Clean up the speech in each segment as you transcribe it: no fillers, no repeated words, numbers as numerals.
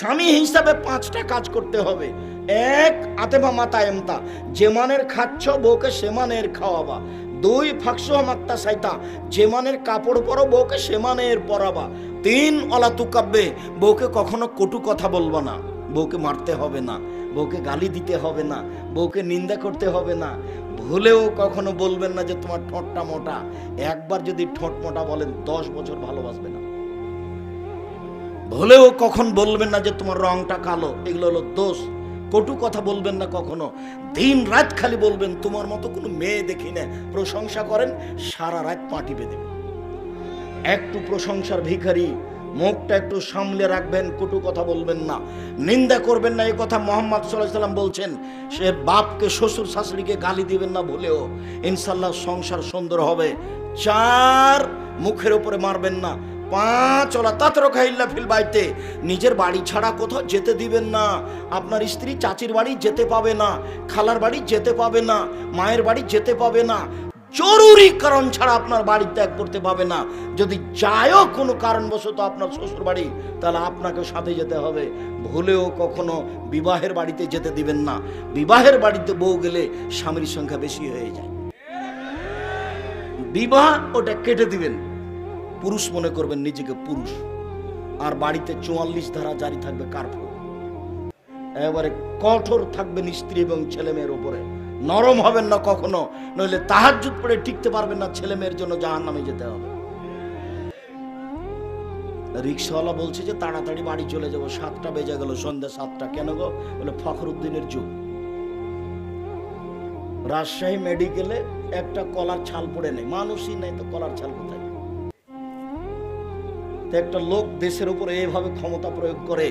স্বামী হিসাবে 5টা কাজ করতে হবে। এক, আতেবা মাতা এমতা, যে মানের খাচ্ছ বউকে সে মানের খাওয়াবা। 2, ফাঁকসো মাত্তা সাইতা, যে মানের কাপড় পরো বউকে সে মানের পরাবা। 3, অলা তুকাব্বে, বউকে কখনো কটু কথা বলবা না, বউকে মারতে হবে না, বউকে গালি দিতে হবে না, বউকে নিন্দা করতে হবে না। ভুলেও কখনো বলবেন না যে তোমার ঠোঁটটা মোটা। একবার যদি ঠোঁট মোটা বলেন 10 বছর ভালোবাসবে না। ভুলেও কখন বলবেন না যে তোমার রংটা কালো, এগুলো হলো দোষ। কটু কথা বলবেন না কখনো। দিন রাত খালি বলবেন তোমার মতো কোনো মেয়ে দেখি না, প্রশংসা করেন, সারা রাত পাটি বেঁধে দেবেন। একটু প্রশংসার ভিখারি, মুখটা একটু সামলে রাখবেন, কটু কথা বলবেন না, নিন্দা করবেন না। এই কথা মুহাম্মদ সাল্লাল্লাহু আলাইহি ওয়াসাল্লাম বলছেন। সে বাপকে, শ্বশুর শাশুড়িকে গালি দিবেন না ভুলেও, ইনশাআল্লাহ সংসার সুন্দর হবে। 4, মুখের উপরে মারবেন না। 5, ওলা তাতরকা ইল্লা ফিল বাইতে, নিজের বাড়ি ছাড়া কোথাও যেতে দিবেন না। আপনার স্ত্রী চাচির বাড়ি যেতে পাবে না, খালার বাড়ি যেতে পাবে না, মায়ের বাড়ি যেতে পাবে না, জরুরি কারণ ছাড়া আপনার বাড়ি ত্যাগ করতে পাবে না। যদি যায়ও কোনো কারণবশত আপনার শ্বশুর বাড়ি, তাহলে আপনাকে সাথে যেতে হবে। ভুলেও কখনো বিবাহের বাড়িতে যেতে দিবেন না। বিবাহের বাড়িতে বউ গেলে স্বামীর সংখ্যা বেশি হয়ে যায়। বিবাহ ওটা কেটে দিবেন, পুরুষ মনে করবেন নিজেকে পুরুষ। আর বাড়িতে 44 ধারা জারি থাকবে, কারফিউ। এবারে কঠোর থাকবেন স্ত্রী এবং ছেলে মেয়ের উপরে, নরম হবেন না কখনো, নইলে তাহাজ্জুদ পড়ে টিকতে পারবেন না, ছেলে মেয়ের জন্য জাহান্নামে যেতে হবে। রিকশাওয়ালা বলছে যে তাড়াতাড়ি বাড়ি চলে যাবো, 7টা বেজে গেল, সন্ধ্যা 7টা। কেন গো? বলে ফখরুদ্দিনের যুগ। রাজশাহী মেডিকেলে একটা কলার ছাল পড়ে নেই, মানুষই নাই তো কলার ছাল কোথায়? একটা লোক দেশের উপরে এইভাবে ক্ষমতা প্রয়োগ করে,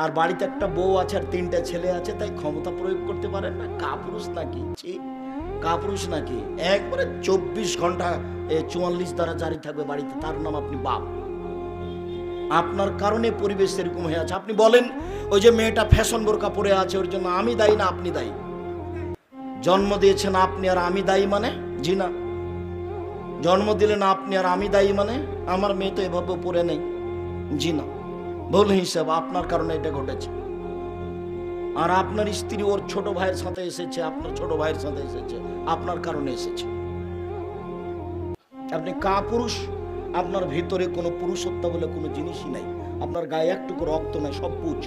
আর বাড়িতে একটা বউ আছে আর 3টা ছেলে আছে, তাই ক্ষমতা প্রয়োগ করতে পারেন না? কাপুরুষ নাকি? কাপুরুষ নাকি? একবারে 24 ঘন্টা 44 দ্বারা জারি থাকবে বাড়িতে, তার নাম আপনি বাপ। আপনার কারণে পরিবেশ এরকম হয়ে আছে। আপনি বলেন ওই যে মেয়েটা ফ্যাশন বোরকা পরে আছে, ওর জন্য আমি দায়ী না আপনি দায়ী? জন্ম দিয়েছেন আপনি আর আমি দায়ী মানে? জি না। জন্ম দিলেন আপনি আর আমি দায়ী মানে? আমার মেয়ে তো এভাবে পড়ে নেই। জি না। ভুল হিসাব, আপনার কারণে এটা ঘটেছে। আর আপনার স্ত্রী ওর ছোট ভাইয়ের সাথে এসেছে, আপনার ছোট ভাইয়ের সাথে এসেছে, আপনার কারণে এসেছে। আপনি কাপুরুষ, আপনার ভিতরে কোনো পুরুষত্ব বলে কোনো জিনিসই নাই, আপনার গায়ে একটুকু রক্ত নাই, সব পুঁজ।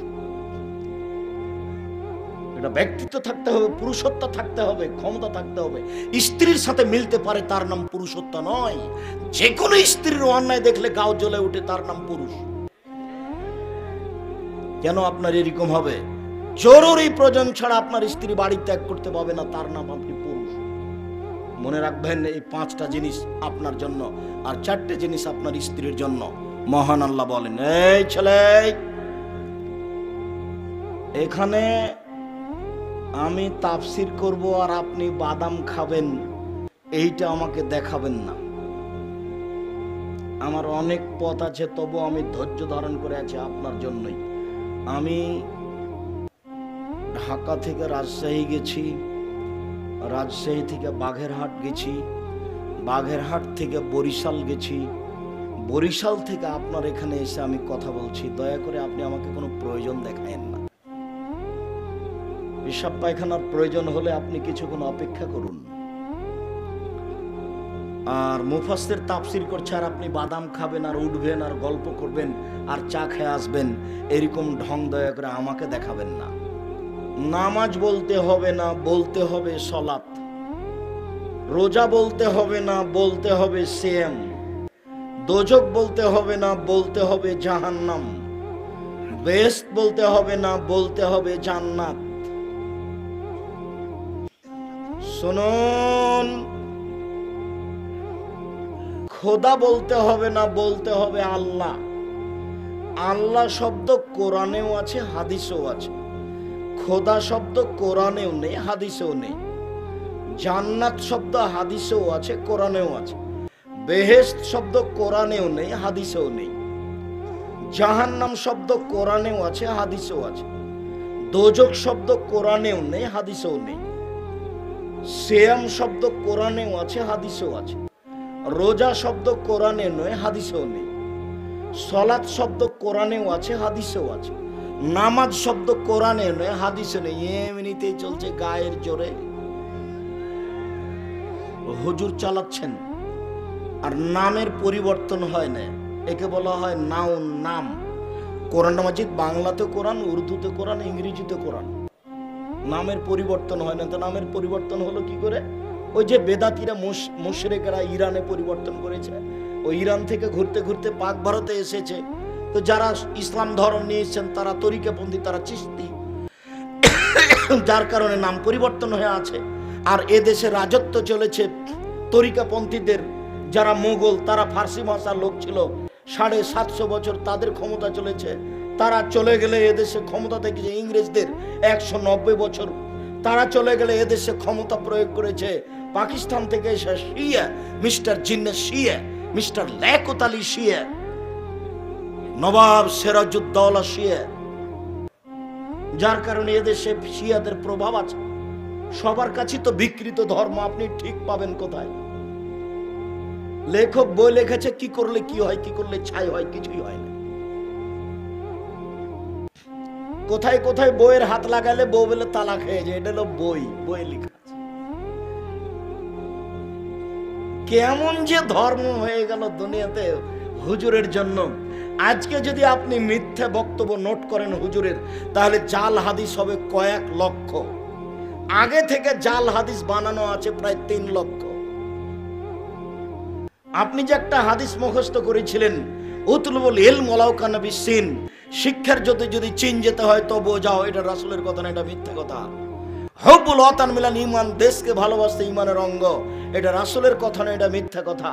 এটা ব্যক্তিত্ব থাকতে হবে, পুরুষত্ব থাকতে হবে, ক্ষমতা থাকতে হবে। স্ত্রীর সাথে মিলতে পারে, তার নাম পুরুষত্ব নয়। যে কোনো স্ত্রীর অন্যায় দেখলে গাও জ্বলে উঠে, তার নাম পুরুষ। কেন আপনার এরকম হবে? জরুরি প্রয়োজন ছাড়া আপনার স্ত্রী বাড়ি ত্যাগ করতে পারবে না, তার নাম আপনি পুরুষ। মনে রাখবেন, এই 5টা জিনিস আপনার জন্য, আর 4টে জিনিস আপনার স্ত্রীর জন্য। মহান আল্লাহ বলেন, এই ছেলে, এখানে আমি তাফসির করব আর আপনি বাদাম খাবেন, এইটা আমাকে দেখাবেন না। আমার অনেক পথ আছে, তবু আমি ধৈর্য ধারণ করে আছি আপনার জন্যই। আমি ঢাকা থেকে রাজশাহী গেছি, রাজশাহী থেকে বাগেরহাট গেছি, বাগেরহাট থেকে বরিশাল গেছি, বরিশাল থেকে আপনার এখানে এসে আমি কথা বলছি। দয়া করে আপনি আমাকে কোনো প্রয়োজন দেখায়েন না। পেশাব পায়খানার প্রয়োজন হলে আপনি কিছুক্ষণ অপেক্ষা করুন। আর মুফাসসির তাফসীর করছে আর আপনি বাদাম খাবেন আর উঠবেন আর গল্প করবেন আর চা খেয়ে আসবেন, এরকম ঢং দয়া করে আমাকে দেখাবেন না। নামাজ বলতে হবে না, বলতে হবে সলাত। রোজা বলতে হবে না, বলতে হবে সিয়াম। দোজক বলতে হবে না, বলতে হবে জাহান্নাম। বেহেশত বলতে হবে না, বলতে হবে জান্নাত। শুনুন, খোদা বলতে হবে না, বলতে হবে আল্লাহ। আল্লাহ শব্দ কোরআনেও আছে, হাদিসেও আছে। খোদা শব্দ কোরআনেও নেই, হাদিসেও নেই। জান্নাত শব্দ হাদিসেও আছে, কোরআনেও আছে। বেহেশত শব্দ কোরআনেও নেই, হাদিসেও নেই। জাহান্নাম শব্দ কোরআনেও আছে, হাদিসেও আছে। দোজক শব্দ কোরআনেও নেই, হাদিসেও নেই। সিয়াম শব্দ কোরআনেও আছে, হাদিসেও আছে। রোজা শব্দ কোরআনে নয়, হাদিসেও নেই। সলাত শব্দ কোরআনেও আছে, হাদিসেও আছে। নামাজ শব্দ কোরআনে নয়, হাদিসে নেই, এমনিতেই চলছে গায়ের জোরে। হুজুর চালাচ্ছেন, আর নামের পরিবর্তন হয় না, একে বলা হয় নাউন, নাম। কোরআন মাজিদ বাংলাতে কোরআন, উর্দুতে কোরআন, ইংরেজিতে কোরআন। নামের পরিবর্তন হয় না। তো নামের পরিবর্তন হলো কি করে? ওই যে বেদাতিরা, মুশরিকরা ইরানে পরিবর্তন করেছে, ওই ইরান থেকে ঘুরতে ঘুরতে পাক ভারতে এসেছে। তো যারা ইসলাম ধর্ম নিয়ে এসেছেন তারা তরিকাপন্থী, তারা চিশতি, যার কারণে নাম পরিবর্তন হয়ে আছে। আর এদেশে রাজত্ব চলেছে তরিকাপন্থীদের। যারা মোগল, তারা ফার্সি ভাষার লোক ছিল, 750 বছর তাদের ক্ষমতা চলেছে। তারা চলে গেলে এদেশে ক্ষমতা থেকেছে ইংরেজদের 190 বছর। তারা চলে গেলে এদেশে ক্ষমতা প্রয়োগ করেছে পাকিস্তান থেকে এসে শিয়া, মিস্টার জিন্নাহ শিয়া, মিস্টার লিয়াকত আলী শিয়া, নবাব সিরাজউদ্দৌলা শিয়া। যার কারণে এদেশে শিয়াদের প্রভাব আছে। সবার কাছে তো বিকৃত ধর্ম, আপনি ঠিক পাবেন কোথায়? লেখক বই লিখেছে কি করলে কি হয়, কি করলে ছাই হয়, কিছুই হয় না। কোথায় কোথায় বইয়ের হাত লাগালে বউ বলে তালাক হয়ে যায়, এটা হলো বই, বই লেখা আছে। কেমন যে ধর্ম হয়ে গেল দুনিয়াতে হুজুরের জন্য। আজকে যদি আপনি মিথ্যা বক্তব্য নোট করেন হুজুরের, তাহলে জাল হাদিস হবে কয়েক লক্ষ। আগে থেকে জাল হাদিস বানানো আছে প্রায় 3 লক্ষ। আপনি যে একটা হাদিস মুখস্থ করেছিলেন, উতলুবুল ইলম ওয়ালাউ কানা বিসিন, শিক্ষার যদি চীন যেতে হয় তবুও যাও, এটা রাসূলের কথা না, এটা মিথ্যা কথা। হুব্বুল ওয়াতান মিনাল ঈমান, দেশকে ভালোবাসতে ঈমানের অঙ্গ, এটা রাসূলের কথা না, এটা মিথ্যা কথা।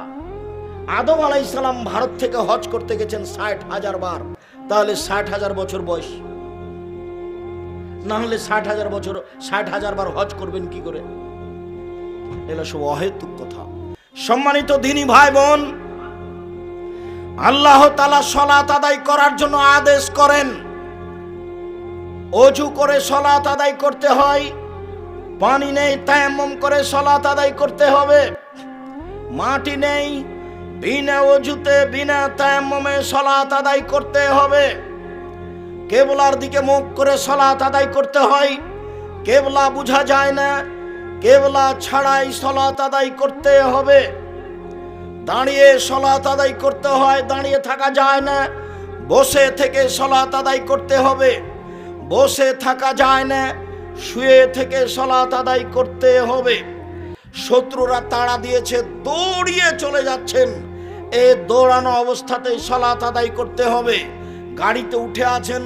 আদম আলাইহিস সালাম ভারত থেকে হজ করতে গেছেন 60,000 বার, তাহলে 60,000 বছর বয়স, না হলে 60,000 বছর 60,000 বার হজ করবেন কি করে? এগুলো সব অহেতুক কথা। সম্মানিত দ্বীনি ভাই বোন, আল্লাহ তাআলা সালাত আদায় করার জন্য আদেশ করেন। ওযু করে সালাত আদায় করতে হয়, পানি নেই তায়াম্মুম করে সালাত আদায় করতে হবে। মাটি নেই, বিনা ওযুতে বিনা তায়াম্মুমে সালাত আদায় করতে হবে। কিবলার দিকে মুখ করে সালাত আদায় করতে হয়। কিবলা বোঝা যায় না, কিবলা ছাড়াই সালাত আদায় করতে হবে। দাঁড়িয়ে সালাত আদায় করতে হয়, দাঁড়িয়ে থাকা যায় না, বসে থেকে সালাত আদায় করতে হবে। বসে থাকা যায় না, শুয়ে থেকে সালাত আদায় করতে হবে। শত্রুরা তাড়া দিয়েছে, দৌড়িয়ে চলে যাচ্ছেন, এই দৌড়ানো অবস্থাতেই সালাত আদায় করতে হবে। গাড়িতে উঠে আছেন,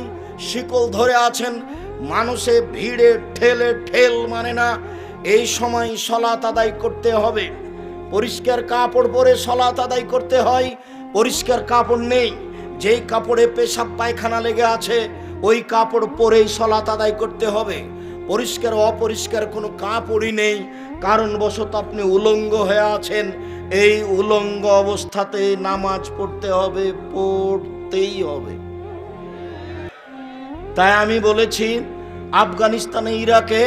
শিকল ধরে আছেন, মানুষে ভিড়ে ঠেলে ঠেল মানে না, এই সময় সালাত আদায় করতে হবে। পরিষ্কার কাপড় পরে সালাত আদায় করতে হয়। পরিষ্কার কাপড় নেই, যেই কাপড়ে পেশাব পায়খানা লেগে আছে ওই কাপড় পরেই সালাত আদায় করতে হবে। পরিষ্কার অপরিষ্কার কোনো কাপড়ই নেই, কারণবশত আপনি উলঙ্গ হয়ে আছেন, এই উলঙ্গ অবস্থাতে নামাজ পড়তে হবে, পড়তেই হবে। তাই আমি বলেছি, আফগানিস্তানে, ইরাকে,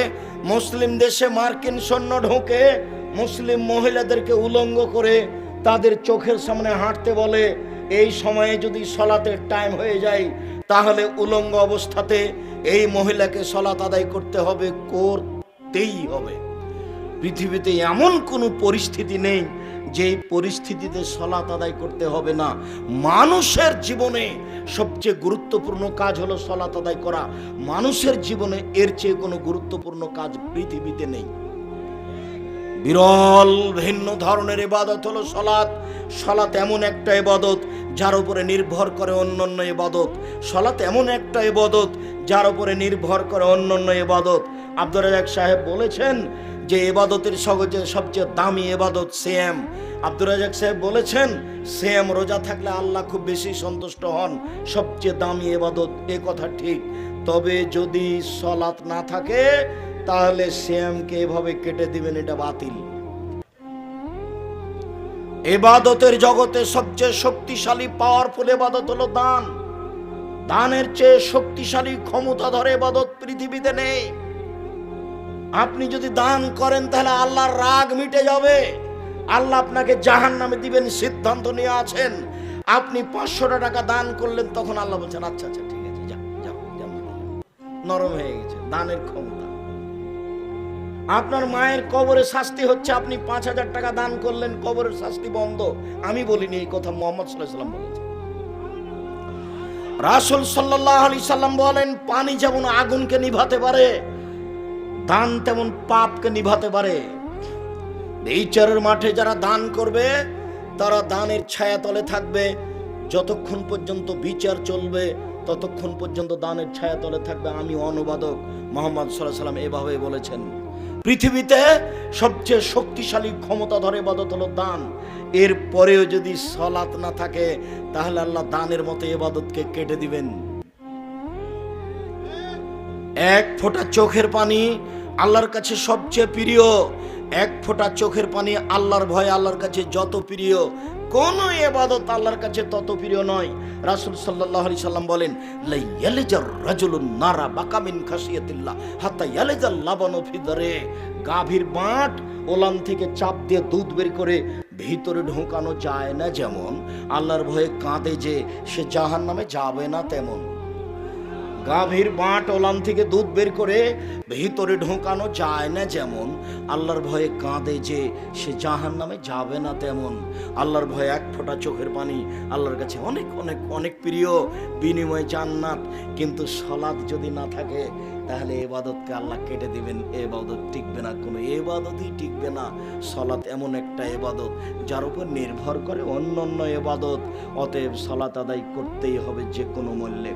মুসলিম দেশে মার্কিন সৈন্য ঢোকে, মুসলিম মহিলাদেরকে উলঙ্গ করে তাদের চোখের সামনে হাঁটতে বলে। এই সময়ে যদি সালাতের টাইম হয়ে যায়, তাহলে উলঙ্গ অবস্থাতে এই মহিলাকে সালাত আদায় করতে হবে, করতেই হবে। পৃথিবীতে এমন কোনো পরিস্থিতি নেই যে পরিস্থিতিতে সালাত আদায় করতে হবে না। মানুষের জীবনে সবচেয়ে গুরুত্বপূর্ণ কাজ হলো সালাত আদায় করা। মানুষের জীবনে এর চেয়ে কোনো গুরুত্বপূর্ণ কাজ পৃথিবীতে নেই। বিরল ভিন্ন ধরনের ইবাদত হলো সালাত। সালাত এমন একটা ইবাদত যার উপরে নির্ভর করে অন্যান্য ইবাদত। সালাত এমন একটা ইবাদত যার উপরে নির্ভর করে অন্যান্য ইবাদত। আব্দুর রাজ্জাক সাহেব বলেছেন যে ইবাদতের সবচেয়ে দামি ইবাদত সিয়াম। আব্দুর রাজ্জাক সাহেব বলেছেন সিয়াম রোজা থাকলে আল্লাহ খুব বেশি সন্তুষ্ট হন, সবচেয়ে দামি ইবাদত। এ কথা ঠিক, তবে যদি সালাত না থাকে তাহলে সিয়ামকে এভাবে কেটে দিবেন, এটা বাতিল। ইবাদতের জগতে সবচেয়ে শক্তিশালী পাওয়ারফুল ইবাদত হলো দান। দানের চেয়ে শক্তিশালী ক্ষমতাধর ইবাদত পৃথিবীতে নেই। আপনি যদি দান করেন তাহলে আল্লাহর রাগ মিটে যাবে, আল্লাহ আপনাকে জাহান্নামে দিবেন, সিদ্ধান্ত নিয়ে আছেন। আপনি 500 টাকা দান করলেন, তখন আল্লাহ বলছেন আচ্ছা আচ্ছা ঠিক আছে, যাও যাও জান্নাতে। নরম হয়ে গেছে, দানের ক্ষমতা। আপনার মায়ের কবরে শাস্তি হচ্ছে, আপনি 5,000 টাকা দান করলেন, কবরের শাস্তি বন্ধ। আমি বলিনি এই কথা, মুহাম্মদ সাল্লাল্লাহু আলাইহি ওয়াসাল্লাম বলেছেন। রাসূল সাল্লাল্লাহু আলাইহি সাল্লাম বলেন, পানি যেমন আগুনকে নিভাতে পারে, দান তেমন পাপকে নিভাতে পারে। বিচারের মাঠে যারা দান করবে তারা দানের ছায়াতলে থাকবে, যতক্ষণ পর্যন্ত বিচার চলবে ততক্ষণ পর্যন্ত দানের ছায়াতলে থাকবে। আমি অনুবাদক মুহাম্মদ সাল্লাল্লাহু আলাইহি সাল্লাম এভাবে বলেছেন। পৃথিবীতে সবচেয়ে শক্তিশালী ক্ষমতাধর ইবাদত হলো দান। এর পরেও যদি সালাত না থাকে তাহলে আল্লাহ দানের মতো ইবাদতকে কেটে দিবেন। এক ফোঁটা চোখের পানি আল্লাহর কাছে সবচেয়ে প্রিয়। এক ফোঁটা চোখের পানি আল্লাহর ভয় আল্লাহর কাছে যত প্রিয়, কোন ইবাদত আল্লাহর কাছে তত প্রিয় নয়। রাসূল সাল্লাল্লাহু আলাইহি সাল্লাম বলেন, লা ইয়ালিজার রাজুলুন নারা বাকা মিন খাশিয়াতিল্লাহ হাত্তা ইয়ালিজাল লাবানু ফি দারে। গাভীর বাঁট ওলান থেকে চাপ দিয়ে দুধ বের করে ভিতরে ঢোকানো যায় না যেমন, আল্লাহর ভয়ে কাঁদে যে সে জাহান্নামে যাবে না তেমন। গাভীর বাঁট ওলান থেকে দুধ বের করে ভিতরে ঢোকানো যায় না যেমন, আল্লাহর ভয়ে কাঁদে যে সে জাহান্নামে যাবে না তেমন। আল্লাহর ভয়ে এক ফোঁটা চোখের পানি আল্লাহর কাছে অনেক অনেক অনেক প্রিয়, বিনিময়ে জান্নাত। কিন্তু সালাত যদি না থাকে তাহলে ইবাদতকে আল্লাহ কেটে দিবেন, ইবাদত টিকবে না, কোনো ইবাদতই টিকবে না। সালাত এমন একটা ইবাদত যার উপর নির্ভর করে অন্য অন্য ইবাদত। অতএব সালাত আদায় করতেই হবে যে কোনো মূল্যে।